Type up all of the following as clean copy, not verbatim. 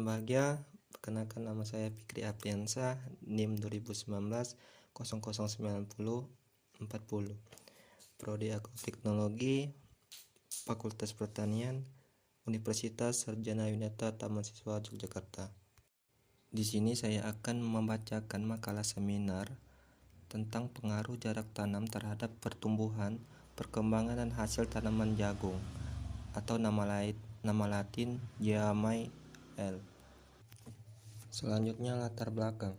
Bahagia, perkenalkan nama saya Fikri Apriansa, NIM 2019 0090 40, Prodi Agroteknologi, Fakultas Pertanian, Universitas Sarjana Winata Taman Siswa Yogyakarta. Di sini saya akan membacakan makalah seminar tentang pengaruh jarak tanam terhadap pertumbuhan, perkembangan dan hasil tanaman jagung, atau nama Latin Jeamai L. Selanjutnya latar belakang.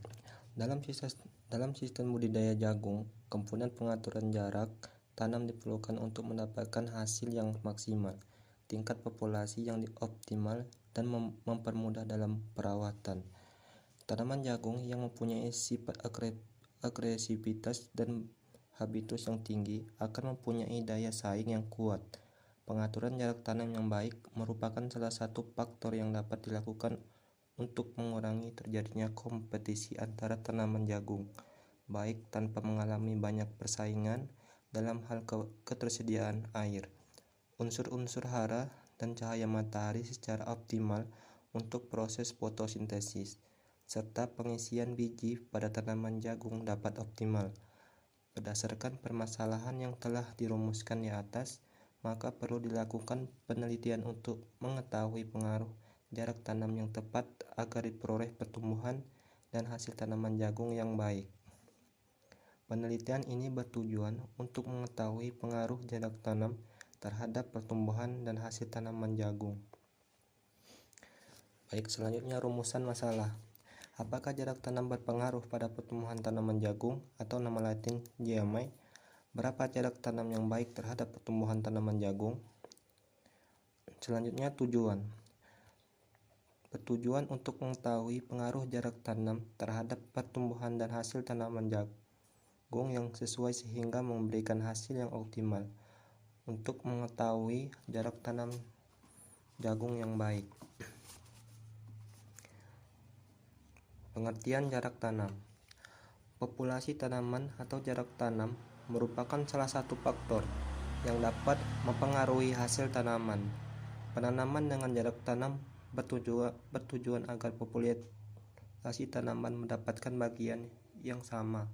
Dalam sistem budidaya jagung, komponen pengaturan jarak tanam diperlukan untuk mendapatkan hasil yang maksimal, tingkat populasi yang optimal, dan mempermudah dalam perawatan. Tanaman jagung yang mempunyai sifat agresivitas dan habitus yang tinggi akan mempunyai daya saing yang kuat. Pengaturan jarak tanam yang baik merupakan salah satu faktor yang dapat dilakukan untuk mengurangi terjadinya kompetisi antara tanaman jagung, baik tanpa mengalami banyak persaingan dalam hal ketersediaan air, unsur-unsur hara, dan cahaya matahari secara optimal untuk proses fotosintesis, serta pengisian biji pada tanaman jagung dapat optimal. Berdasarkan permasalahan yang telah dirumuskan di atas, maka perlu dilakukan penelitian untuk mengetahui pengaruh jarak tanam yang tepat agar diperoleh pertumbuhan dan hasil tanaman jagung yang baik. Penelitian ini bertujuan untuk mengetahui pengaruh jarak tanam terhadap pertumbuhan dan hasil tanaman jagung. Baik, selanjutnya rumusan masalah. Apakah jarak tanam berpengaruh pada pertumbuhan tanaman jagung atau nama Latin Jeamai? Berapa jarak tanam yang baik terhadap pertumbuhan tanaman jagung? Selanjutnya tujuan. Bertujuan untuk mengetahui pengaruh jarak tanam terhadap pertumbuhan dan hasil tanaman jagung yang sesuai sehingga memberikan hasil yang optimal. Untuk mengetahui jarak tanam jagung yang baik. Pengertian jarak tanam. Populasi tanaman atau jarak tanam merupakan salah satu faktor yang dapat mempengaruhi hasil tanaman. Penanaman dengan jarak tanam bertujuan agar populasi tanaman mendapatkan bagian yang sama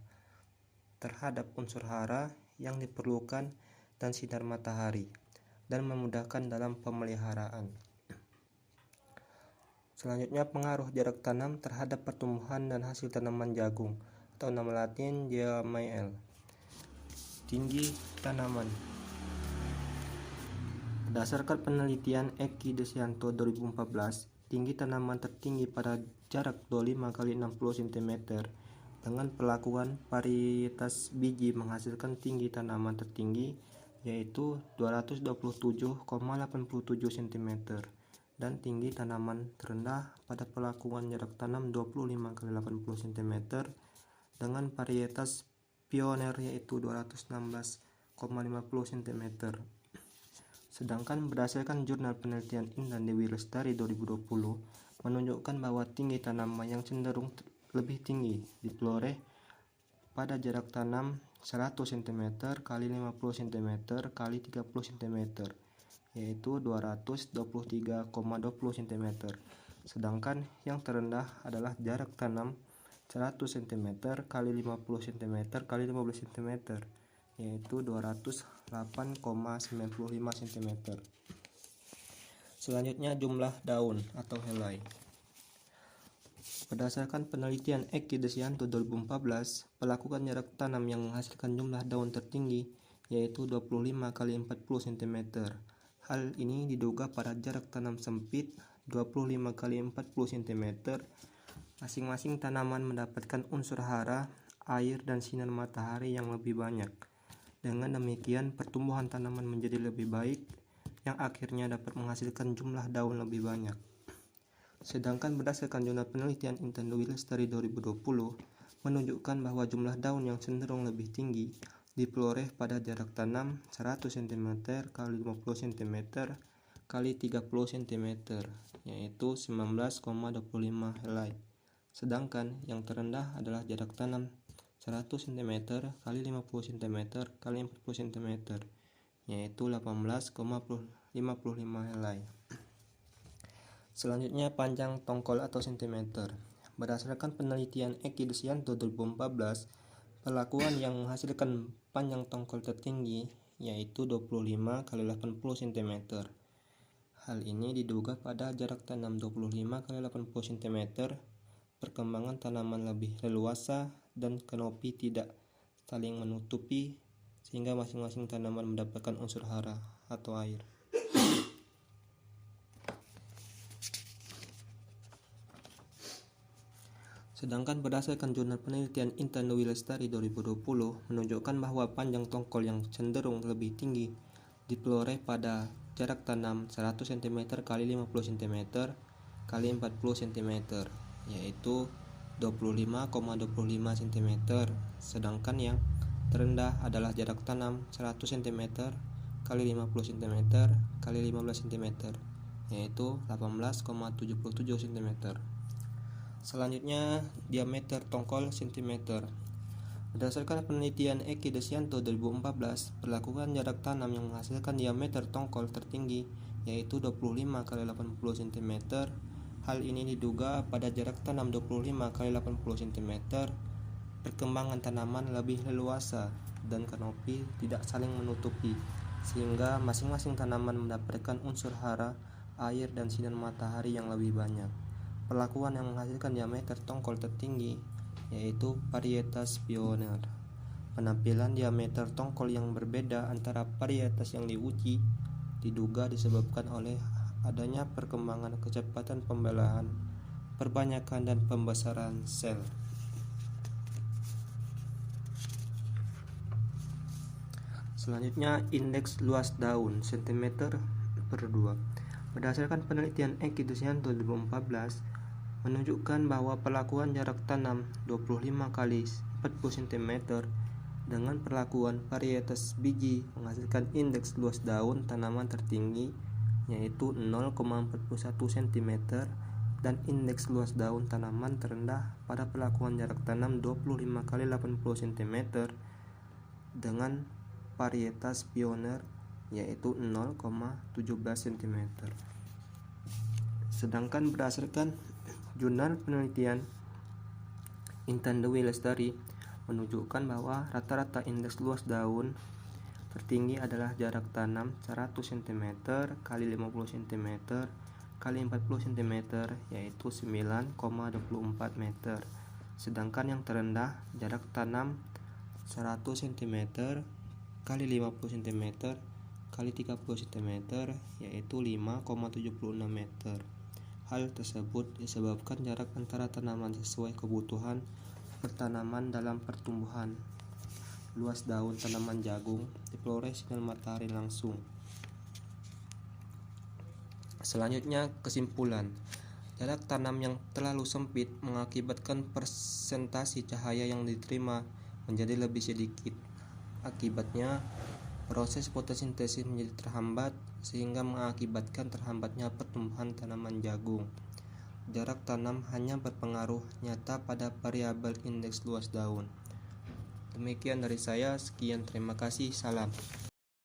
terhadap unsur hara yang diperlukan dan sinar matahari, dan memudahkan dalam pemeliharaan. Selanjutnya pengaruh jarak tanam terhadap pertumbuhan dan hasil tanaman jagung atau nama Latin Jeamai L. Tinggi tanaman. Berdasarkan penelitian Eki Desianto 2014, tinggi tanaman tertinggi pada jarak 25 x 60 cm dengan perlakuan varietas biji menghasilkan tinggi tanaman tertinggi yaitu 227,87 cm dan tinggi tanaman terendah pada perlakuan jarak tanam 25 x 80 cm dengan varietas pioner yaitu 216,50 cm. Sedangkan berdasarkan jurnal penelitian Intan Dewi Lestari 2020 menunjukkan bahwa tinggi tanaman yang cenderung lebih tinggi dipeloreh pada jarak tanam 100 cm x 50 cm x 30 cm yaitu 223,20 cm. Sedangkan yang terendah adalah jarak tanam 100 cm x 50 cm x 15 cm yaitu 208,95 cm. Selanjutnya jumlah daun atau helai. Berdasarkan penelitian Eki Desianto 2014, pelakukan jarak tanam yang menghasilkan jumlah daun tertinggi yaitu 25 x 40 cm. Hal ini diduga pada jarak tanam sempit 25 x 40 cm. Masing-masing tanaman mendapatkan unsur hara, air, dan sinar matahari yang lebih banyak. Dengan demikian, pertumbuhan tanaman menjadi lebih baik, yang akhirnya dapat menghasilkan jumlah daun lebih banyak. Sedangkan berdasarkan jurnal penelitian Intan Dewi Lestari 2020 menunjukkan bahwa jumlah daun yang cenderung lebih tinggi dipeloreh pada jarak tanam 100 cm x 50 cm x 30 cm yaitu 19,25 helai. Sedangkan yang terendah adalah jarak tanam 100 cm x 50 cm x 40 cm yaitu 18,55 helai. Selanjutnya panjang tongkol atau sentimeter. Berdasarkan penelitian Eki Desianto 2014, perlakuan yang menghasilkan panjang tongkol tertinggi yaitu 25 x 80 cm. Hal ini diduga pada jarak tanam 25 x 80 cm, perkembangan tanaman lebih leluasa dan kanopi tidak saling menutupi sehingga masing-masing tanaman mendapatkan unsur hara atau air. Sedangkan berdasarkan jurnal penelitian Intan Dewi Lestari 2020 menunjukkan bahwa panjang tongkol yang cenderung lebih tinggi diperoleh pada jarak tanam 100 cm x 50 cm x 40 cm, yaitu 25,25 cm, sedangkan yang terendah adalah jarak tanam 100 cm x 50 cm x 15 cm, yaitu 18,77 cm. Selanjutnya, diameter tongkol cm. Berdasarkan penelitian Eki Desianto 2014, perlakuan jarak tanam yang menghasilkan diameter tongkol tertinggi yaitu 25 x 80 cm. Hal ini diduga pada jarak tanam 25 x 80 cm, perkembangan tanaman lebih leluasa dan kanopi tidak saling menutupi, sehingga masing-masing tanaman mendapatkan unsur hara, air, dan sinar matahari yang lebih banyak. Perlakuan yang menghasilkan diameter tongkol tertinggi yaitu varietas pioner. Penampilan diameter tongkol yang berbeda antara varietas yang diuji diduga disebabkan oleh adanya perkembangan kecepatan pembelahan, perbanyakan dan pembesaran sel. Selanjutnya, indeks luas daun cm/2. Berdasarkan penelitian Eki Desianto 2014 menunjukkan bahwa perlakuan jarak tanam 25 x 40 cm dengan perlakuan varietas biji menghasilkan indeks luas daun tanaman tertinggi yaitu 0,41 cm dan indeks luas daun tanaman terendah pada perlakuan jarak tanam 25 x 80 cm dengan varietas pioner yaitu 0,17 cm. Sedangkan berdasarkan jurnal penelitian Intan Dewi Lestari menunjukkan bahwa rata-rata indeks luas daun tertinggi adalah jarak tanam 100 cm x 50 cm x 40 cm yaitu 9,24 meter. Sedangkan yang terendah jarak tanam 100 cm x 50 cm x 30 cm yaitu 5,76 meter. Hal tersebut disebabkan jarak antara tanaman sesuai kebutuhan pertanaman dalam pertumbuhan. Luas daun tanaman jagung diperoleh sinar matahari langsung. Selanjutnya, kesimpulan. Jarak tanam yang terlalu sempit mengakibatkan persentase cahaya yang diterima menjadi lebih sedikit. Akibatnya, proses fotosintesis menjadi terhambat sehingga mengakibatkan terhambatnya pertumbuhan tanaman jagung. Jarak tanam hanya berpengaruh nyata pada variabel indeks luas daun. Demikian dari saya, sekian, terima kasih, salam.